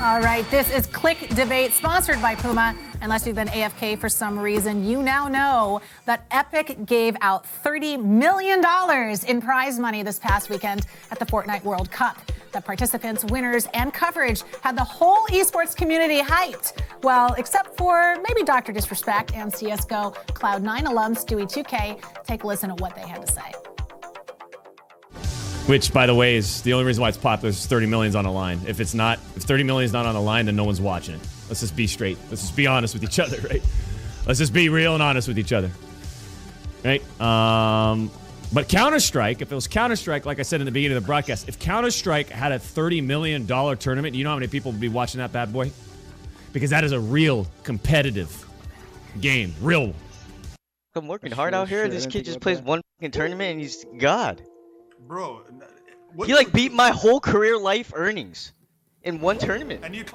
All right, this is Click Debate, sponsored by Puma. Unless you've been AFK for some reason, you now know that Epic gave out $30 million in prize money this past weekend at the Fortnite World Cup. The participants, winners, and coverage had the whole esports community hyped. Well, except for maybe Dr. Disrespect and CSGO Cloud9 alums Stewie 2K. Take a listen to what they had to say. Which, by the way, is the only reason why it's popular is 30 million's on the line. If 30 million's not on the line, then no one's watching it. Let's just be straight. Let's just be honest with each other, right? Let's just be real and honest with each other, right? But Counter-Strike, if it was Counter-Strike, like I said in the beginning of the broadcast, if Counter-Strike had a $30 million tournament, you know how many people would be watching that bad boy? Because that is a real competitive game. Real. I'm working hard out here. This kid just plays one fucking tournament and he's God. Bro, he like beat my whole career life earnings in one tournament. And you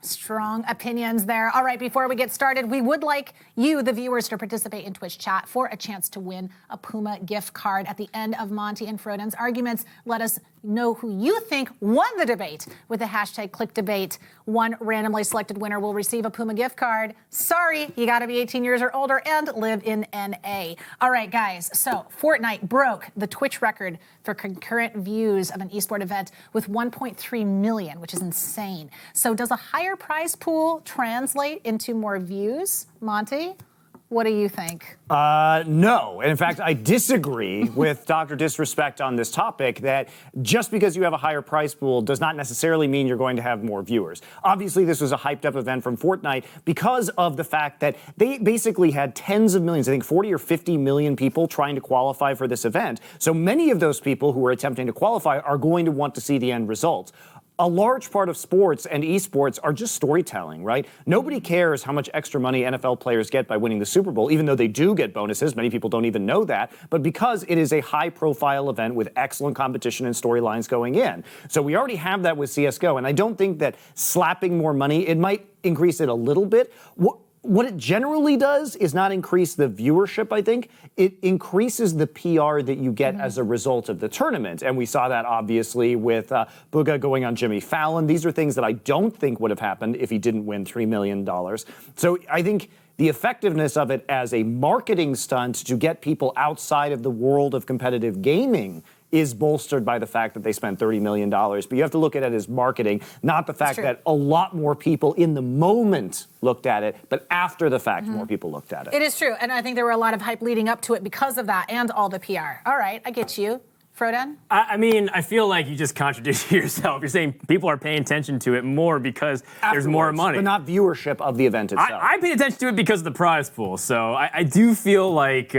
Strong opinions there. All right, before we get started, we would like you, the viewers, to participate in Twitch chat for a chance to win a Puma gift card. At the end of Monty and Froden's arguments, let us know who you think won the debate with the hashtag #ClickDebate. One randomly selected winner will receive a Puma gift card. Sorry, you got to be 18 years or older and live in NA. All right, guys, so Fortnite broke the Twitch record for concurrent views of an esport event with 1.3 million, which is insane. So does a higher prize pool translate into more views? Monty, what do you think? No. And in fact, I disagree with Dr. Disrespect on this topic that just because you have a higher prize pool does not necessarily mean you're going to have more viewers. Obviously, this was a hyped up event from Fortnite because of the fact that they basically had tens of millions, I think 40 or 50 million people trying to qualify for this event. So many of those people who are attempting to qualify are going to want to see the end results. A large part of sports and esports are just storytelling, right? Nobody cares how much extra money NFL players get by winning the Super Bowl, even though they do get bonuses. Many people don't even know that. But because it is a high-profile event with excellent competition and storylines going in. So we already have that with CSGO, and I don't think that slapping more money, it might increase it a little bit. What it generally does is not increase the viewership, I think. It increases the PR that you get as a result of the tournament. And we saw that, obviously, with Booga going on Jimmy Fallon. These are things that I don't think would have happened if he didn't win $3 million. So I think the effectiveness of it as a marketing stunt to get people outside of the world of competitive gaming is bolstered by the fact that they spent $30 million. But you have to look at it as marketing, not the fact that a lot more people in the moment looked at it, but after the fact, more people looked at it. It is true, and I think there were a lot of hype leading up to it because of that and all the PR. All right, I get you. Froden? I mean, I feel like you just contradicted yourself. You're saying people are paying attention to it more because there's more money. But not viewership of the event itself. I paid attention to it because of the prize pool. So I do feel like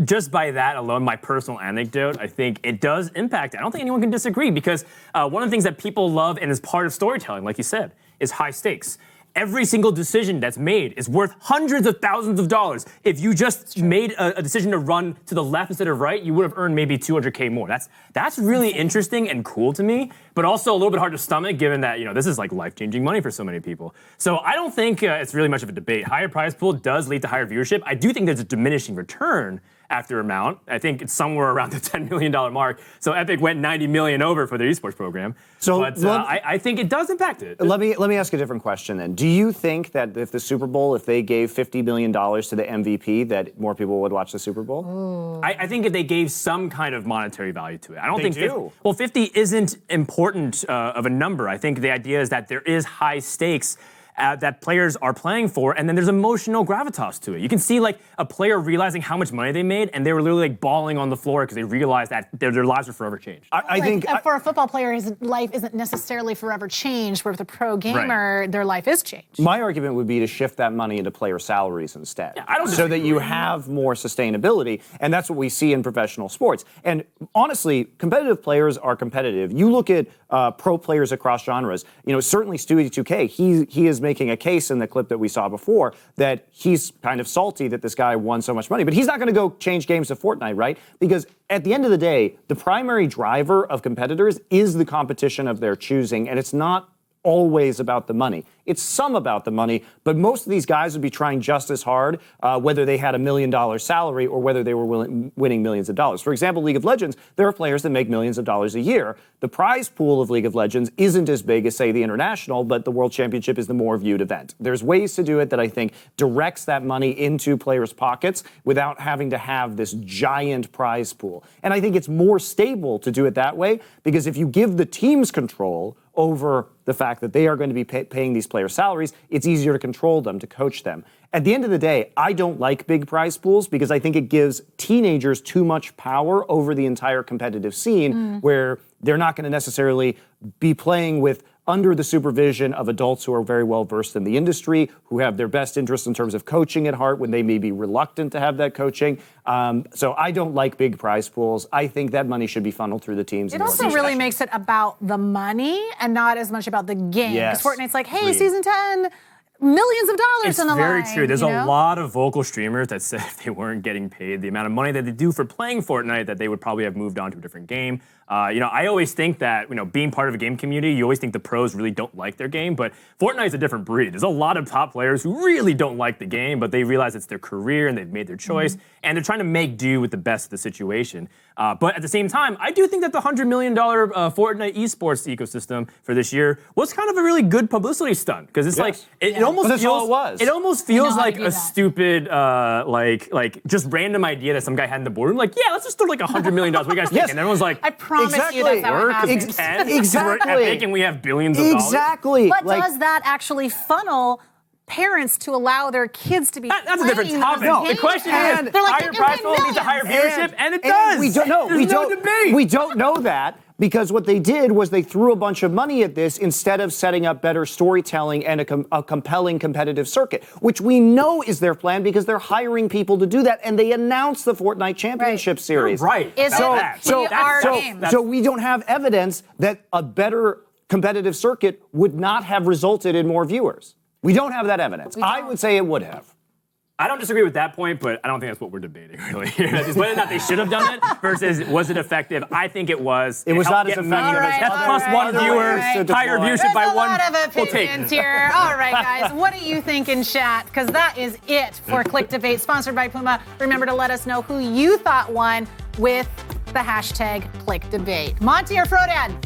just by that alone, my personal anecdote, I think it does impact. I don't think anyone can disagree because one of the things that people love and is part of storytelling, like you said, is high stakes. Every single decision that's made is worth hundreds of thousands of dollars. If you just made a decision to run to the left instead of right, you would have earned maybe 200K more. That's really interesting and cool to me, but also a little bit hard to stomach given that, you know, this is like life-changing money for so many people. So I don't think it's really much of a debate. Higher prize pool does lead to higher viewership. I do think there's a diminishing return after amount. I think it's somewhere around the $10 million mark. So Epic went 90 million over for their esports program. So but, I think it does impact it. Let me ask a different question then. Do you think that if the Super Bowl, if they gave $50 million to the MVP, that more people would watch the Super Bowl? I think if they gave some kind of monetary value to it. I don't think 50, well, 50 isn't important of a number. I think the idea is that there is high stakes that players are playing for, and then there's emotional gravitas to it. You can see like a player realizing how much money they made, and they were literally like bawling on the floor because they realized that their lives were forever changed. I think for a football player, his life isn't necessarily forever changed. Where with a pro gamer, their life is changed. My argument would be to shift that money into player salaries instead, Yeah, so that you have more sustainability, and that's what we see in professional sports. And honestly, competitive players are competitive. You look at pro players across genres. You know, certainly Stewie 2K, he is making a case in the clip that we saw before that he's kind of salty that this guy won so much money. But he's not going to go change games to Fortnite, right? Because at the end of the day, the primary driver of competitors is the competition of their choosing, and it's not always about the money. It's some about the money, but most of these guys would be trying just as hard, whether they had $1 million salary or whether they were winning millions of dollars. For example, League of Legends, there are players that make millions of dollars a year. The prize pool of League of Legends isn't as big as, say, the International, but the World Championship is the more viewed event. There's ways to do it that I think directs that money into players' pockets without having to have this giant prize pool. And I think it's more stable to do it that way, because if you give the teams control over the fact that they are going to be paying these players' salaries, it's easier to control them, to coach them. At the end of the day, I don't like big prize pools because I think it gives teenagers too much power over the entire competitive scene where they're not going to necessarily be playing with under the supervision of adults who are very well versed in the industry, who have their best interests in terms of coaching at heart when they may be reluctant to have that coaching. So I don't like big prize pools. I think that money should be funneled through the teams. It also really makes it about the money and not as much about the game. Because Fortnite's like, hey, season 10, millions of dollars in the line. It's very true. There's a lot of vocal streamers that said if they weren't getting paid the amount of money that they do for playing Fortnite, that they would probably have moved on to a different game. I always think that, being part of a game community, you always think the pros really don't like their game, but Fortnite's a different breed. There's a lot of top players who really don't like the game, but they realize it's their career and they've made their choice, and they're trying to make do with the best of the situation. But at the same time, I do think that the $100 million Fortnite esports ecosystem for this year was kind of a really good publicity stunt, because it's like, it almost feels like a stupid, like just random idea that some guy had in the boardroom, like, yeah, let's just throw like $100 million. What do you guys think? And everyone's like, I promise you that's how it happens. We're epic and we have billions of dollars. Exactly. But does that actually funnel parents to allow their kids to be That's a different topic. No. The question is, they're like, higher prize pool leads to higher viewership, and it does. We don't know. There's no debate. We don't know that. Because what they did was they threw a bunch of money at this instead of setting up better storytelling and a compelling competitive circuit, which we know is their plan because they're hiring people to do that, and they announced the Fortnite Championship Series. Right. So we don't have evidence that a better competitive circuit would not have resulted in more viewers. We don't have that evidence. I would say it would have. I don't disagree with that point, but I don't think that's what we're debating really here. It's whether or not they should have done it versus was it effective. I think it was. It was not as effective as that's plus one viewer, higher viewership by one. There's a lot of opinions here. All right, guys, what do you think in chat? Because that is it for Click Debate, sponsored by Puma. Remember to let us know who you thought won with the hashtag Click Debate. Monty or Frodan?